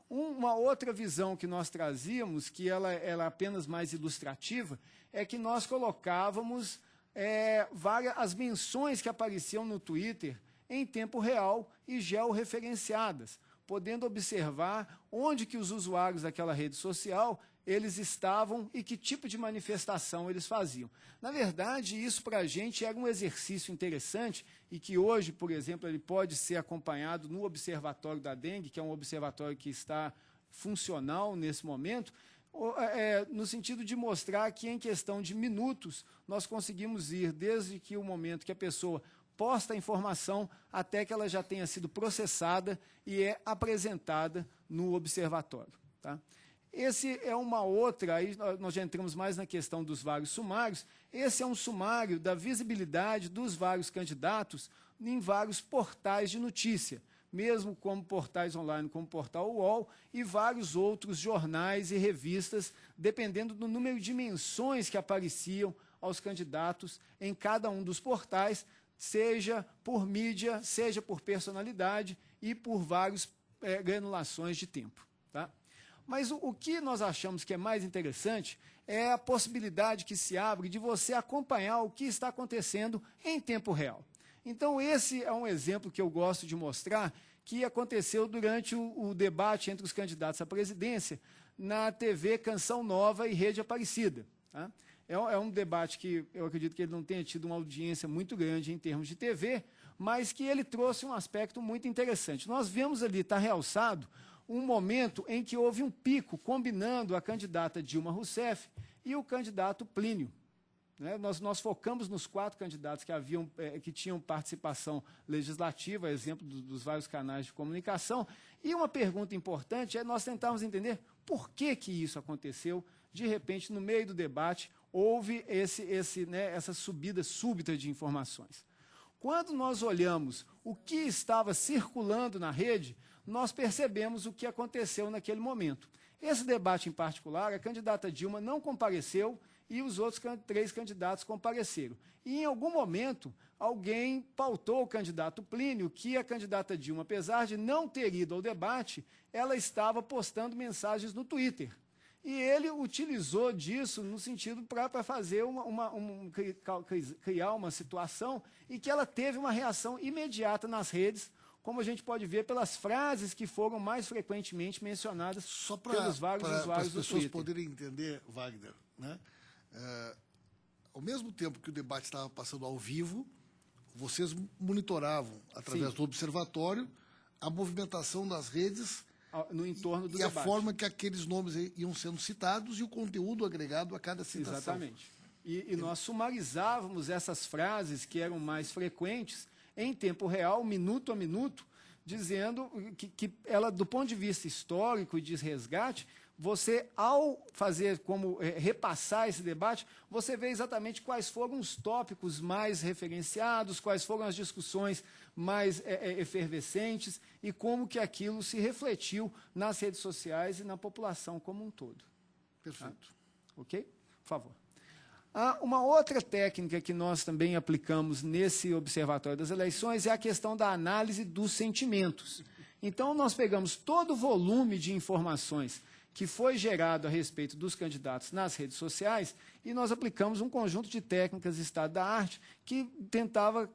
Uma outra visão que nós trazíamos, que ela é apenas mais ilustrativa, é que nós colocávamos as menções que apareciam no Twitter em tempo real e georreferenciadas, podendo observar onde que os usuários daquela rede social eles estavam e que tipo de manifestação eles faziam. Na verdade, isso para a gente era um exercício interessante e que hoje, por exemplo, ele pode ser acompanhado no Observatório da Dengue, que é um observatório que está funcional nesse momento, no sentido de mostrar que, em questão de minutos, nós conseguimos ir desde que o momento que a pessoa posta a informação até que ela já tenha sido processada e é apresentada no observatório. Tá? Esse é uma outra, aí nós já entramos mais na questão dos vários sumários, esse é um sumário da visibilidade dos vários candidatos em vários portais de notícia, mesmo como portais online, como o portal UOL, e vários outros jornais e revistas, dependendo do número de menções que apareciam aos candidatos em cada um dos portais, seja por mídia, seja por personalidade e por várias granulações de tempo. Tá? Mas o que nós achamos que é mais interessante é a possibilidade que se abre de você acompanhar o que está acontecendo em tempo real. Então, esse é um exemplo que eu gosto de mostrar, que aconteceu durante o debate entre os candidatos à presidência na TV Canção Nova e Rede Aparecida. Tá? É um debate que eu acredito que ele não tenha tido uma audiência muito grande em termos de TV, mas que ele trouxe um aspecto muito interessante. Nós vemos ali, está realçado, um momento em que houve um pico combinando a candidata Dilma Rousseff e o candidato Plínio. Né? Nós focamos nos 4 candidatos que tinham participação legislativa, exemplo dos vários canais de comunicação, e uma pergunta importante é nós tentarmos entender por que isso aconteceu. De repente, no meio do debate, houve essa subida súbita de informações. Quando nós olhamos o que estava circulando na rede, nós percebemos o que aconteceu naquele momento. Esse debate em particular, a candidata Dilma não compareceu e os outros 3 candidatos compareceram. E, em algum momento, alguém pautou o candidato Plínio que a candidata Dilma, apesar de não ter ido ao debate, ela estava postando mensagens no Twitter. E ele utilizou disso no sentido para fazer criar uma situação em que ela teve uma reação imediata nas redes, como a gente pode ver pelas frases que foram mais frequentemente mencionadas pelos vários usuários do Twitter. Para as pessoas poderem entender, Wagner, né? Ao mesmo tempo que o debate estava passando ao vivo, vocês monitoravam, através do observatório, a movimentação das redes no entorno do debate. A forma que aqueles nomes iam sendo citados e o conteúdo agregado a cada citação. Exatamente. E nós sumarizávamos essas frases que eram mais frequentes em tempo real, minuto a minuto, dizendo que ela, do ponto de vista histórico e de resgate, você, ao fazer repassar esse debate, você vê exatamente quais foram os tópicos mais referenciados, quais foram as discussões mais efervescentes e como que aquilo se refletiu nas redes sociais e na população como um todo. Perfeito. Ok? Por favor. Uma outra técnica que nós também aplicamos nesse Observatório das Eleições é a questão da análise dos sentimentos. Então, nós pegamos todo o volume de informações que foi gerado a respeito dos candidatos nas redes sociais e nós aplicamos um conjunto de técnicas de estado da arte que tentava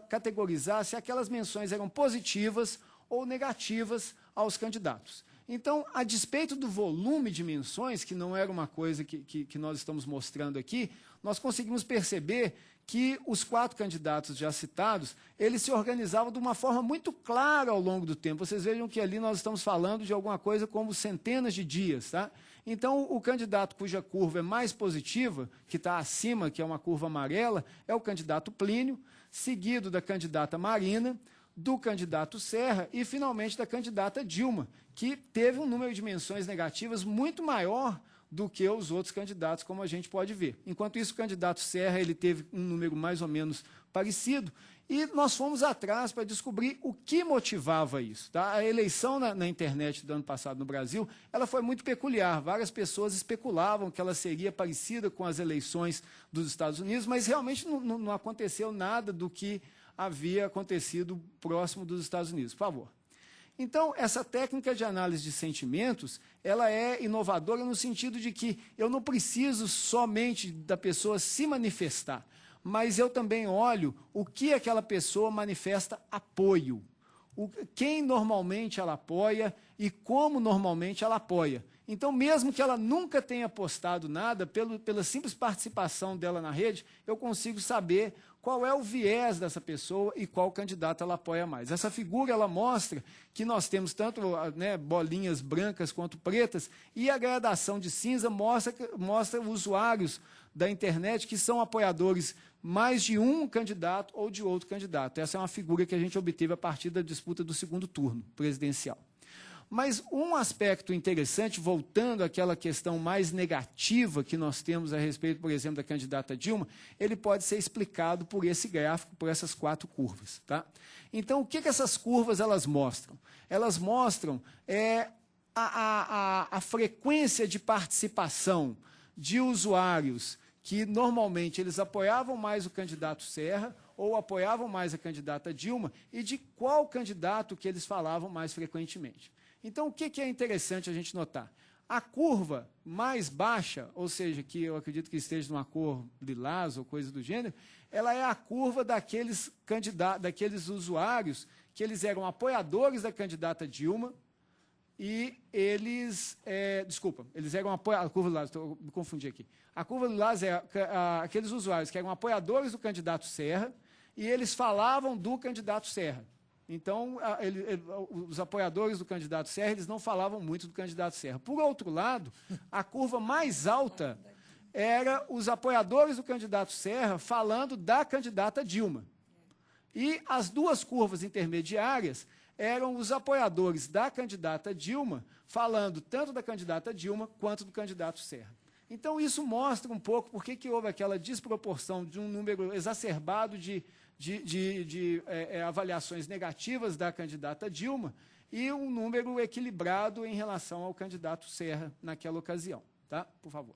categorizar se aquelas menções eram positivas ou negativas aos candidatos. Então, a despeito do volume de menções, que não era uma coisa que nós estamos mostrando aqui, nós conseguimos perceber que os 4 candidatos já citados, eles se organizavam de uma forma muito clara ao longo do tempo. Vocês vejam que ali nós estamos falando de alguma coisa como centenas de dias. Tá? Então, o candidato cuja curva é mais positiva, que está acima, que é uma curva amarela, é o candidato Plínio, seguido da candidata Marina, do candidato Serra e, finalmente, da candidata Dilma, que teve um número de menções negativas muito maior do que os outros candidatos, como a gente pode ver. Enquanto isso, o candidato Serra ele teve um número mais ou menos parecido, e nós fomos atrás para descobrir o que motivava isso. Tá? A eleição na internet do ano passado no Brasil, ela foi muito peculiar. Várias pessoas especulavam que ela seria parecida com as eleições dos Estados Unidos, mas realmente não aconteceu nada do que havia acontecido próximo dos Estados Unidos. Por favor. Então, essa técnica de análise de sentimentos, ela é inovadora no sentido de que eu não preciso somente da pessoa se manifestar, mas eu também olho o que aquela pessoa manifesta apoio, quem normalmente ela apoia e como normalmente ela apoia. Então, mesmo que ela nunca tenha postado nada, pela simples participação dela na rede, eu consigo saber qual é o viés dessa pessoa e qual candidato ela apoia mais. Essa figura ela mostra que nós temos tanto, né, bolinhas brancas quanto pretas, e a gradação de cinza mostra usuários da internet que são apoiadores mais de um candidato ou de outro candidato. Essa é uma figura que a gente obteve a partir da disputa do segundo turno presidencial. Mas um aspecto interessante, voltando àquela questão mais negativa que nós temos a respeito, por exemplo, da candidata Dilma, ele pode ser explicado por esse gráfico, por essas 4 curvas. Tá? Então, o que essas curvas elas mostram? Elas mostram a frequência de participação de usuários que, normalmente, eles apoiavam mais o candidato Serra ou apoiavam mais a candidata Dilma, e de qual candidato que eles falavam mais frequentemente. Então, o que é interessante a gente notar? A curva mais baixa, ou seja, que eu acredito que esteja numa cor lilás ou coisa do gênero, ela é a curva daqueles usuários que eles eram apoiadores da candidata Dilma e eles... eles eram apoiadores... A curva lilás, me confundi aqui. A curva lilás é aqueles usuários que eram apoiadores do candidato Serra e eles falavam do candidato Serra. Então, os apoiadores do candidato Serra, eles não falavam muito do candidato Serra. Por outro lado, a curva mais alta era os apoiadores do candidato Serra falando da candidata Dilma. E as 2 curvas intermediárias eram os apoiadores da candidata Dilma falando tanto da candidata Dilma quanto do candidato Serra. Então, isso mostra um pouco por que houve aquela desproporção de um número exacerbado de avaliações negativas da candidata Dilma e um número equilibrado em relação ao candidato Serra naquela ocasião. Tá? Por favor.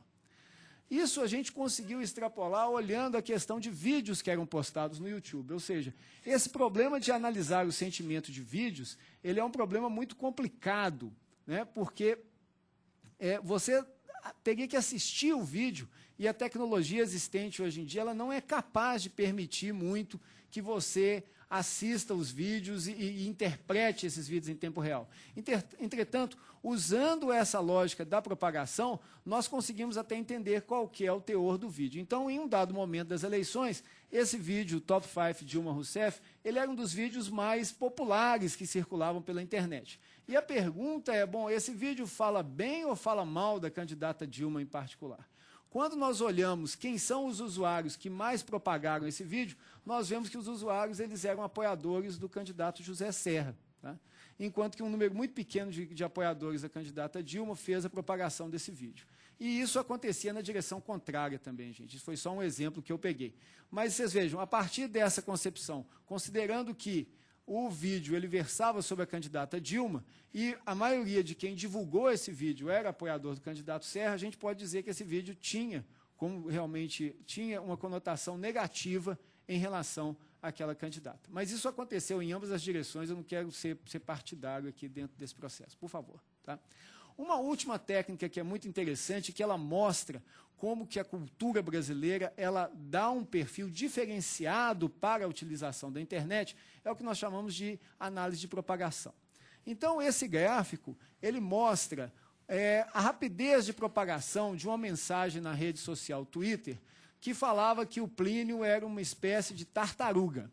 Isso a gente conseguiu extrapolar olhando a questão de vídeos que eram postados no YouTube. Ou seja, esse problema de analisar o sentimento de vídeos, ele é um problema muito complicado, né? Porque você teria que assistir o vídeo e a tecnologia existente hoje em dia ela não é capaz de permitir muito que você assista os vídeos e interprete esses vídeos em tempo real. Entretanto, usando essa lógica da propagação, nós conseguimos até entender qual que é o teor do vídeo. Então, em um dado momento das eleições, esse vídeo, Top 5 Dilma Rousseff, ele era um dos vídeos mais populares que circulavam pela internet. E a pergunta é, bom, esse vídeo fala bem ou fala mal da candidata Dilma em particular? Quando nós olhamos quem são os usuários que mais propagaram esse vídeo, nós vemos que os usuários eles eram apoiadores do candidato José Serra, tá? Enquanto que um número muito pequeno de apoiadores da candidata Dilma fez a propagação desse vídeo. E isso acontecia na direção contrária também, gente. Isso foi só um exemplo que eu peguei. Mas vocês vejam, a partir dessa concepção, considerando que o vídeo ele versava sobre a candidata Dilma e a maioria de quem divulgou esse vídeo era apoiador do candidato Serra, a gente pode dizer que esse vídeo tinha uma conotação negativa em relação àquela candidata. Mas isso aconteceu em ambas as direções, eu não quero ser partidário aqui dentro desse processo, por favor. Tá? Uma última técnica que é muito interessante, que ela mostra como que a cultura brasileira ela dá um perfil diferenciado para a utilização da internet, é o que nós chamamos de análise de propagação. Então, esse gráfico, ele mostra a rapidez de propagação de uma mensagem na rede social Twitter, que falava que o Plínio era uma espécie de tartaruga.